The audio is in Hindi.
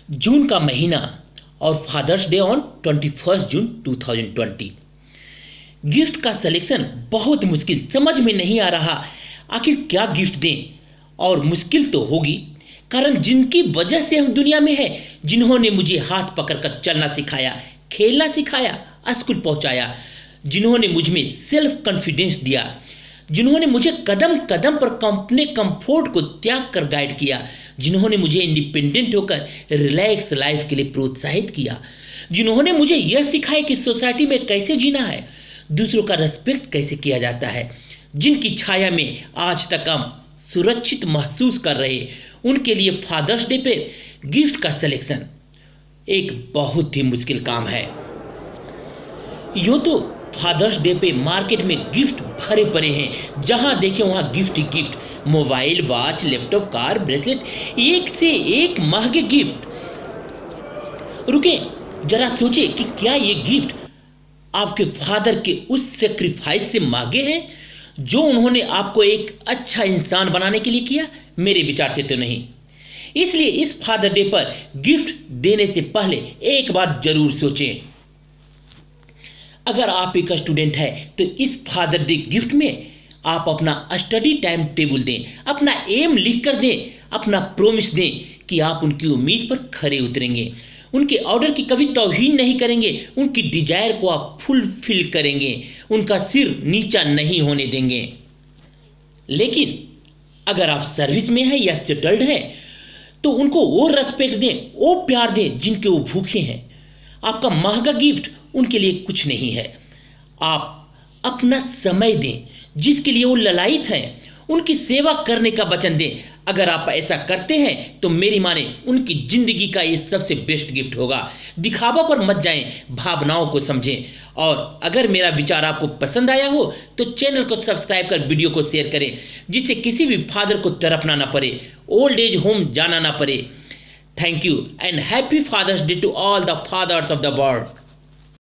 जून का महीना और Father's Day on 21 June 2020। Gift का सिलेक्शन बहुत मुश्किल, समझ में नहीं आ रहा आखिर क्या गिफ्ट दें। और मुश्किल तो होगी, कारण जिनकी वजह से हम दुनिया में हैं, जिन्होंने मुझे हाथ पकड़कर चलना सिखाया, खेलना सिखाया, स्कूल पहुंचाया, जिन्होंने मुझ में सेल्फ कॉन्फिडेंस दिया, जिन्होंने मुझे कदम कदम पर अपने कंफर्ट को त्याग कर गाइड किया, जिन्होंने मुझे इंडिपेंडेंट होकर रिलैक्स लाइफ के लिए प्रोत्साहित किया, जिन्होंने मुझे यह सिखाया कि सोसाइटी में कैसे जीना है, दूसरों का रेस्पेक्ट कैसे किया जाता है, जिनकी छाया में आज तक हम सुरक्षित महसूस कर रहे, उनके लिए फादर्स डे पे गिफ्ट का सिलेक्शन एक बहुत ही मुश्किल काम है। यूँ तो फादर्स डे पे मार्केट में गिफ्ट भरे पड़े हैं, जहां देखें वहां गिफ्ट ही gift, mobile, watch, laptop, car, bracelet, एक से एक महंगे गिफ्ट। रुके जरा सोचे कि क्या ये गिफ्ट आपके फादर के उस सेक्रीफाइस से मांगे हैं जो उन्होंने आपको एक अच्छा इंसान बनाने के लिए किया? मेरे विचार से तो नहीं। इसलिए इस फादर डे पर गिफ्ट देने से पहले एक बार जरूर सोचें। अगर आप एक स्टूडेंट है तो इस फादर डे गिफ्ट में आप अपना स्टडी टाइम टेबल दें, अपना एम लिख कर दें, अपना प्रोमिस दें कि आप उनकी उम्मीद पर खरे उतरेंगे, उनके ऑर्डर की कभी तौहीन नहीं करेंगे, उनकी डिजायर को आप फुलफिल करेंगे, उनका सिर नीचा नहीं होने देंगे। लेकिन अगर आप सर्विस में हैं या सेटल्ड हैं तो उनको वो रेस्पेक्ट दें, वो प्यार दें जिनके वो भूखे हैं। आपका महंगा गिफ्ट उनके लिए कुछ नहीं है। आप अपना समय दें जिसके लिए वो ललायित हैं, उनकी सेवा करने का वचन दें। अगर आप ऐसा करते हैं तो मेरी माने उनकी जिंदगी का ये सबसे बेस्ट गिफ्ट होगा। दिखावा पर मत जाएं, भावनाओं को समझें। और अगर मेरा विचार आपको पसंद आया हो तो चैनल को सब्सक्राइब कर वीडियो को शेयर करें, जिससे किसी भी फादर को तड़पना ना पड़े, ओल्ड एज होम जाना ना पड़े। Thank you and happy Father's Day to all the fathers of the world.